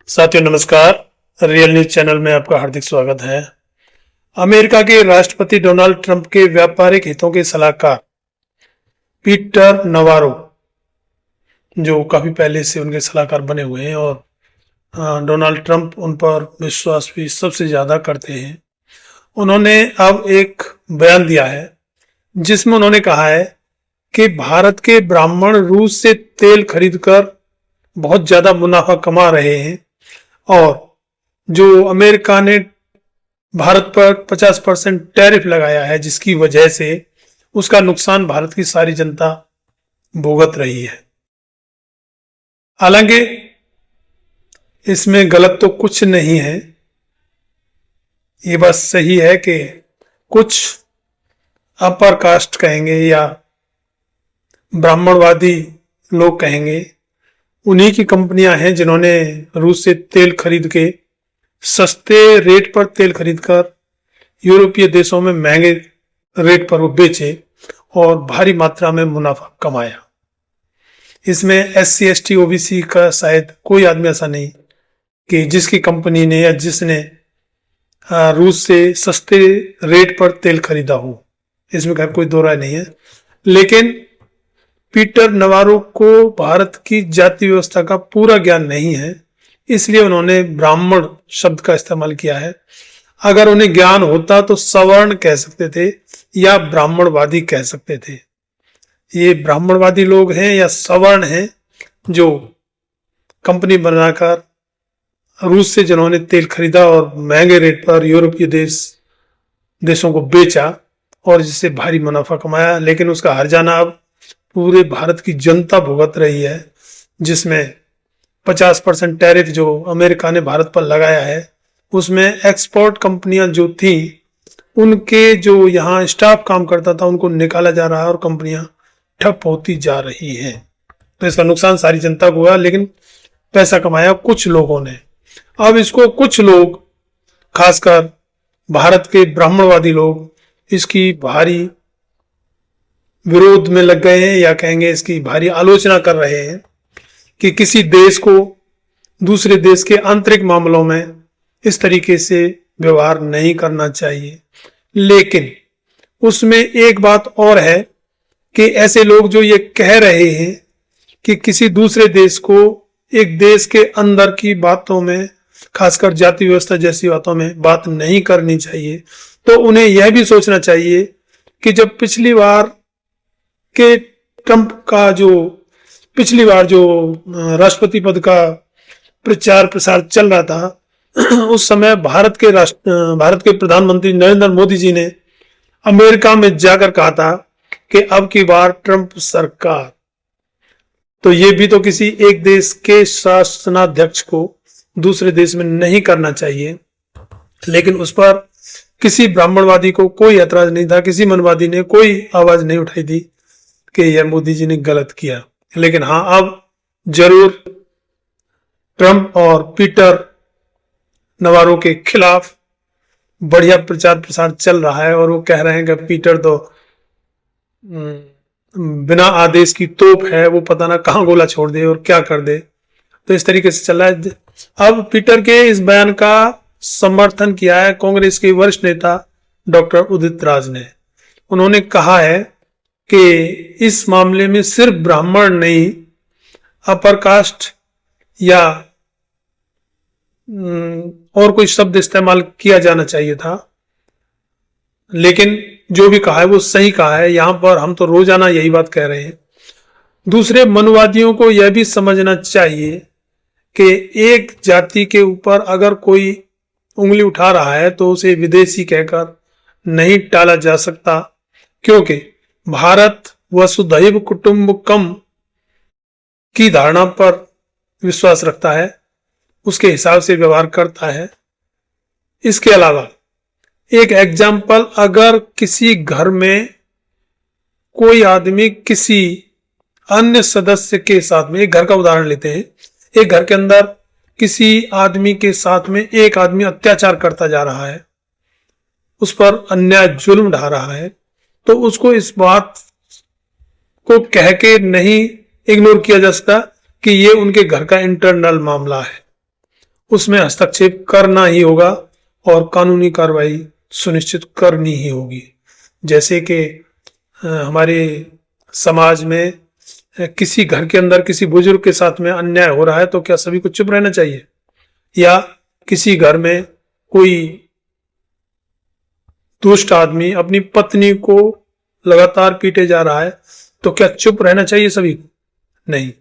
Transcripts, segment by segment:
साथियों नमस्कार। Real news channel में आपका हार्दिक स्वागत है। अमेरिका के राष्ट्रपति डोनाल्ड ट्रंप के व्यापारिक हितों के सलाहकार पीटर नवारो, जो काफी पहले से उनके सलाहकार बने हुए हैं और डोनाल्ड ट्रंप उन पर विश्वास भी सबसे ज्यादा करते हैं, उन्होंने अब एक बयान दिया है जिसमें उन्होंने कहा है कि भारत के ब्राह्मण रूस से तेल खरीदकर बहुत ज्यादा मुनाफा कमा रहे हैं और जो अमेरिका ने भारत पर 50% टैरिफ लगाया है, जिसकी वजह से उसका नुकसान भारत की सारी जनता भुगत रही है। हालांकि इसमें गलत तो कुछ नहीं है, ये बात सही है कि कुछ अपर कास्ट कहेंगे या ब्राह्मणवादी लोग कहेंगे, उन्हीं की कंपनियां हैं जिन्होंने रूस से तेल खरीद के सस्ते रेट पर तेल खरीदकर यूरोपीय देशों में महंगे रेट पर वो बेचे और भारी मात्रा में मुनाफा कमाया। इसमें एससी एसटी ओबीसी का शायद कोई आदमी ऐसा नहीं कि जिसकी कंपनी ने या जिसने रूस से सस्ते रेट पर तेल खरीदा हो, इसमें खैर कोई दो राय नहीं है। लेकिन पीटर नवारो को भारत की जाति व्यवस्था का पूरा ज्ञान नहीं है, इसलिए उन्होंने ब्राह्मण शब्द का इस्तेमाल किया है। अगर उन्हें ज्ञान होता तो सवर्ण कह सकते थे या ब्राह्मणवादी कह सकते थे। ये ब्राह्मणवादी लोग हैं या सवर्ण हैं जो कंपनी बनाकर रूस से जिन्होंने तेल खरीदा और महंगे रेट पर यूरोपीय देशों को बेचा और जिससे भारी मुनाफा कमाया, लेकिन उसका हर्जाना अब पूरे भारत की जनता भुगत रही है, जिसमें 50% टैरिफ जो अमेरिका ने भारत पर लगाया है, उसमें एक्सपोर्ट कंपनियां जो थी उनके जो यहाँ स्टाफ काम करता था उनको निकाला जा रहा है और कंपनियां ठप होती जा रही हैं। तो इसका नुकसान सारी जनता को हुआ, लेकिन पैसा कमाया कुछ लोगों ने। अब इसको कुछ लोग, खासकर भारत के ब्राह्मणवादी लोग, इसकी भारी विरोध में लग गए हैं या कहेंगे इसकी भारी आलोचना कर रहे हैं कि किसी देश को दूसरे देश के आंतरिक मामलों में इस तरीके से व्यवहार नहीं करना चाहिए। लेकिन उसमें एक बात और है कि ऐसे लोग जो ये कह रहे हैं कि किसी दूसरे देश को एक देश के अंदर की बातों में, खासकर जाति व्यवस्था जैसी बातों में बात नहीं करनी चाहिए, तो उन्हें यह भी सोचना चाहिए कि जब पिछली बार के ट्रंप का पिछली बार जो राष्ट्रपति पद का प्रचार प्रसार चल रहा था, उस समय भारत के प्रधानमंत्री नरेंद्र मोदी जी ने अमेरिका में जाकर कहा था कि अब की बार ट्रंप सरकार। तो ये भी तो किसी एक देश के शासनाध्यक्ष को दूसरे देश में नहीं करना चाहिए। लेकिन उस पर किसी ब्राह्मणवादी को कोई ऐतराज नहीं था, किसी मनवादी ने कोई आवाज नहीं उठाई थी कि यह मोदी जी ने गलत किया। लेकिन हाँ, अब जरूर ट्रंप और पीटर नवारो के खिलाफ बढ़िया प्रचार प्रसार चल रहा है और वो कह रहे हैं कि पीटर तो बिना आदेश की तोप है, वो पता ना कहां गोला छोड़ दे और क्या कर दे। तो इस तरीके से चल रहा है। अब पीटर के इस बयान का समर्थन किया है कांग्रेस के वरिष्ठ नेता डॉक्टर उदित राज ने। उन्होंने कहा है कि इस मामले में सिर्फ ब्राह्मण नहीं, अपर कास्ट या और कोई शब्द इस्तेमाल किया जाना चाहिए था, लेकिन जो भी कहा है वो सही कहा है। यहां पर हम तो रोजाना यही बात कह रहे हैं। दूसरे मनुवादियों को यह भी समझना चाहिए कि एक जाति के ऊपर अगर कोई उंगली उठा रहा है तो उसे विदेशी कहकर नहीं टाला जा सकता, क्योंकि भारत वसुधैव कुटुंबकम की धारणा पर विश्वास रखता है, उसके हिसाब से व्यवहार करता है। इसके अलावा एक एग्जाम्पल, अगर किसी घर में कोई आदमी किसी अन्य सदस्य के साथ में, एक घर का उदाहरण लेते हैं, एक घर के अंदर किसी आदमी के साथ में एक आदमी अत्याचार करता जा रहा है, उस पर अन्याय जुल्म ढा रहा है, तो उसको इस बात को कह के नहीं इग्नोर किया जा सकता कि ये उनके घर का इंटरनल मामला है उसमें हस्तक्षेप करना ही होगा और कानूनी कार्रवाई सुनिश्चित करनी ही होगी। जैसे कि हमारे समाज में किसी घर के अंदर किसी बुजुर्ग के साथ में अन्याय हो रहा है तो क्या सभी को चुप रहना चाहिए? या किसी घर में कोई दुष्ट आदमी अपनी पत्नी को लगातार पीटे जा रहा है तो क्या चुप रहना चाहिए सभी को? नहीं,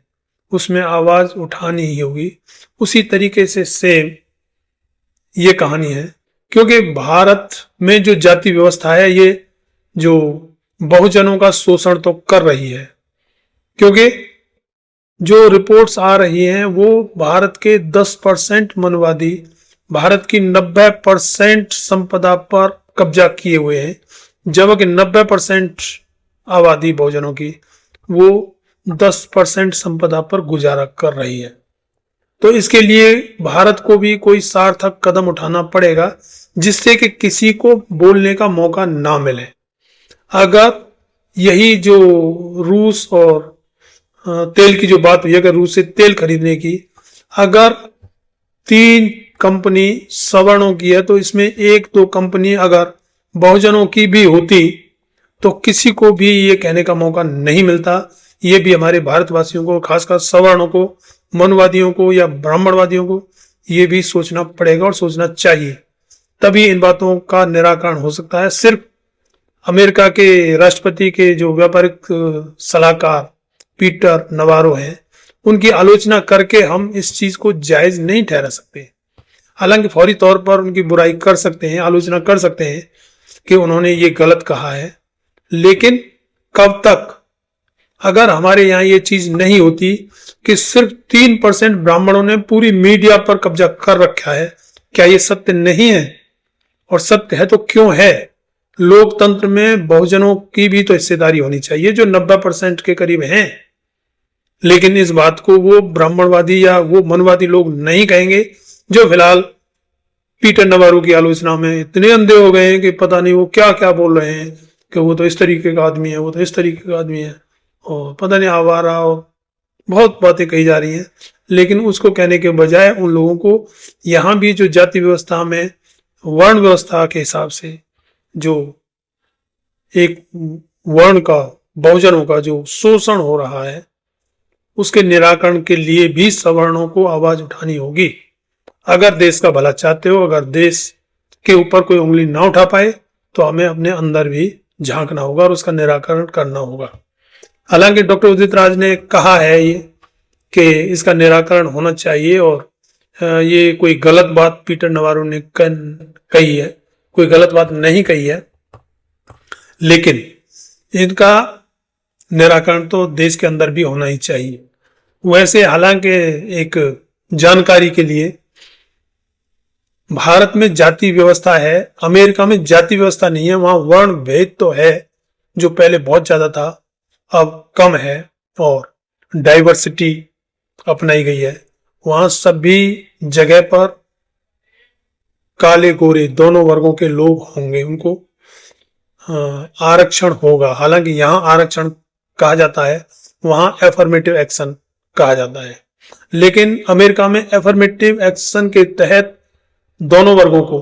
उसमें आवाज उठानी ही होगी। उसी तरीके से सेम ये कहानी है, क्योंकि भारत में जो जाति व्यवस्था है ये जो बहुजनों का शोषण तो कर रही है, क्योंकि जो रिपोर्ट्स आ रही हैं वो भारत के 10% मनवादी भारत की 90% संपदा पर कब्जा किए हुए हैं, जबकि 90% आबादी बहुजनों की वो 10% संपदा पर गुजारा कर रही है। तो इसके लिए भारत को भी कोई सार्थक कदम उठाना पड़ेगा जिससे कि किसी को बोलने का मौका ना मिले। अगर यही जो रूस और तेल की जो बात हुई, अगर रूस से तेल खरीदने की, अगर 3 कंपनी सवर्णों की है तो इसमें 1-2 कंपनी अगर बहुजनों की भी होती तो किसी को भी ये कहने का मौका नहीं मिलता। ये भी हमारे भारतवासियों को, खासकर सवर्णों को, मनवादियों को या ब्राह्मणवादियों को ये भी सोचना पड़ेगा और सोचना चाहिए, तभी इन बातों का निराकरण हो सकता है। सिर्फ अमेरिका के राष्ट्रपति के जो व्यापारिक सलाहकार पीटर नवारो हैं उनकी आलोचना करके हम इस चीज को जायज नहीं ठहरा सकते। हालांकि फौरी तौर पर उनकी बुराई कर सकते हैं, आलोचना कर सकते हैं कि उन्होंने ये गलत कहा है, लेकिन कब तक? अगर हमारे यहाँ ये चीज नहीं होती कि सिर्फ 3% ब्राह्मणों ने पूरी मीडिया पर कब्जा कर रखा है, क्या ये सत्य नहीं है? और सत्य है तो क्यों है? लोकतंत्र में बहुजनों की भी तो हिस्सेदारी होनी चाहिए जो 90% के करीब हैं, लेकिन इस बात को वो ब्राह्मणवादी या वो मनवादी लोग नहीं कहेंगे जो फिलहाल पीटर नवारो की आलोचना में इतने अंधे हो गए हैं कि पता नहीं वो क्या क्या बोल रहे हैं कि वो तो इस तरीके का आदमी है, वो तो इस तरीके का आदमी है, और पता नहीं आवारा और बहुत बातें कही जा रही हैं। लेकिन उसको कहने के बजाय उन लोगों को यहाँ भी जो जाति व्यवस्था में वर्ण व्यवस्था के हिसाब से जो एक वर्ण का, बहुजनों का जो शोषण हो रहा है उसके निराकरण के लिए भी सवर्णों को आवाज उठानी होगी। अगर देश का भला चाहते हो, अगर देश के ऊपर कोई उंगली ना उठा पाए तो हमें अपने अंदर भी झांकना होगा और उसका निराकरण करना होगा। हालांकि डॉक्टर उदित राज ने कहा है ये कि इसका निराकरण होना चाहिए और ये कोई गलत बात पीटर नवारो ने कही है, कोई गलत बात नहीं कही है, लेकिन इनका निराकरण तो देश के अंदर भी होना ही चाहिए। वैसे हालांकि एक जानकारी के लिए, भारत में जाति व्यवस्था है, अमेरिका में जाति व्यवस्था नहीं है। वहां वर्ण भेद तो है जो पहले बहुत ज्यादा था, अब कम है, और डाइवर्सिटी अपनाई गई है। वहां सभी जगह पर काले गोरे दोनों वर्गों के लोग होंगे, उनको आरक्षण होगा। हालांकि यहाँ आरक्षण कहा जाता है, वहां एफर्मेटिव एक्शन कहा जाता है, लेकिन अमेरिका में एफर्मेटिव एक्शन के तहत दोनों वर्गों को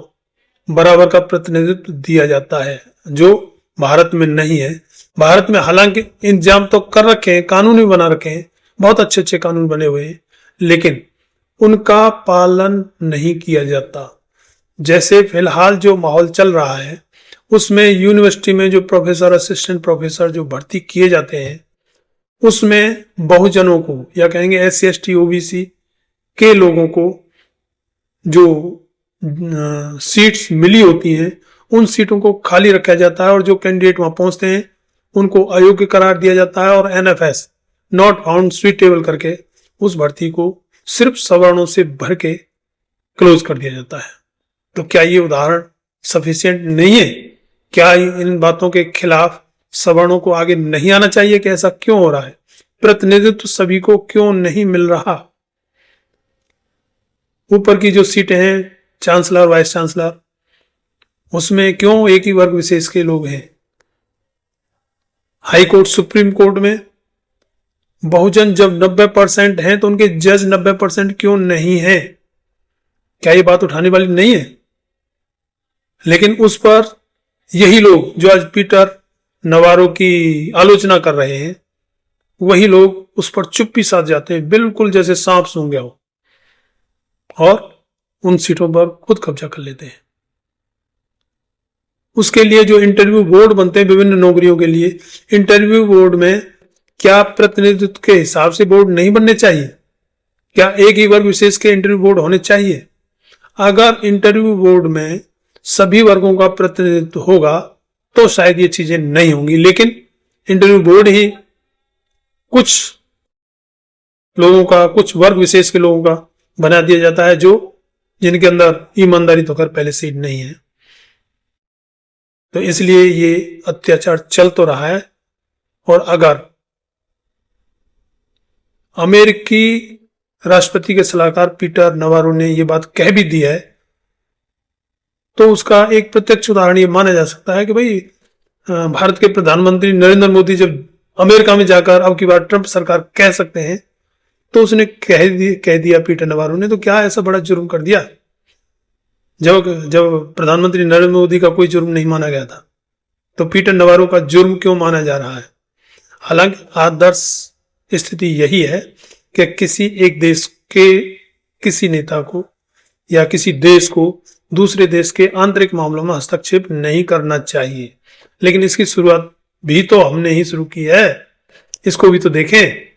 बराबर का प्रतिनिधित्व दिया जाता है, जो भारत में नहीं है। भारत में हालांकि इंतजाम तो कर रखे हैं, कानून भी बना रखे हैं, बहुत अच्छे अच्छे कानून बने हुए हैं, लेकिन उनका पालन नहीं किया जाता। जैसे फिलहाल जो माहौल चल रहा है उसमें यूनिवर्सिटी में जो प्रोफेसर, असिस्टेंट प्रोफेसर जो भर्ती किए जाते हैं उसमें बहुजनों को, या कहेंगे SC ST OBC के लोगों को जो सीट्स मिली होती हैं उन सीटों को खाली रखा जाता है, और जो कैंडिडेट वहां पहुंचते हैं उनको अयोग्य करार दिया जाता है, और NFS नॉट फाउंड सुइटेबल करके उस भर्ती को सिर्फ सवर्णों से भर के क्लोज कर दिया जाता है। तो क्या ये उदाहरण सफिशिएंट नहीं है? क्या इन बातों के खिलाफ सवर्णों को आगे नहीं आना चाहिए कि ऐसा क्यों हो रहा है? प्रतिनिधित्व सभी को क्यों नहीं मिल रहा? ऊपर की जो सीटें हैं, चांसलर, वाइस चांसलर, उसमें क्यों एक ही वर्ग विशेष के लोग हैं? हाई कोर्ट, सुप्रीम कोर्ट में बहुजन जब 90% हैं तो उनके जज 90% क्यों नहीं हैं? क्या ये बात उठाने वाली नहीं है? लेकिन उस पर यही लोग जो आज पीटर नवारो की आलोचना कर रहे हैं, वही लोग उस पर चुप्पी साध जाते हैं, बिल्कुल जैसे सांप सूंघ गया हो, और उन सीटों पर खुद कब्जा कर लेते हैं। उसके लिए जो इंटरव्यू बोर्ड बनते हैं विभिन्न नौकरियों के लिए, इंटरव्यू बोर्ड में क्या प्रतिनिधित्व के हिसाब से बोर्ड नहीं बनने चाहिए? क्या एक ही वर्ग विशेष के इंटरव्यू बोर्ड होने चाहिए? अगर इंटरव्यू बोर्ड में सभी वर्गों का प्रतिनिधित्व होगा तो शायद ये चीजें नहीं होंगी, लेकिन इंटरव्यू बोर्ड ही कुछ लोगों का, कुछ वर्ग विशेष के लोगों का बना दिया जाता है, जो जिनके अंदर ईमानदारी तो कर पहले से ही नहीं है। तो इसलिए ये अत्याचार चल तो रहा है। और अगर अमेरिकी राष्ट्रपति के सलाहकार पीटर नवारो ने यह बात कह भी दी है, तो उसका एक प्रत्यक्ष उदाहरण ये माना जा सकता है कि भाई भारत के प्रधानमंत्री नरेंद्र मोदी जब अमेरिका में जाकर अब की बार ट्रंप सरकार कह सकते हैं, तो उसने कह दिया पीटर नवारो ने, तो क्या ऐसा बड़ा जुर्म कर दिया? जब प्रधानमंत्री नरेंद्र मोदी का कोई जुर्म नहीं माना गया था, तो पीटर नवारो का जुर्म क्यों माना जा रहा है? हालांकि आदर्श स्थिति यही है कि किसी एक देश के किसी नेता को या किसी देश को दूसरे देश के आंतरिक मामलों में हस्तक्षेप नहीं करना चाहिए। लेकिन इसकी शुरुआत भी तो हमने ही शुरू की है, इसको भी तो देखें।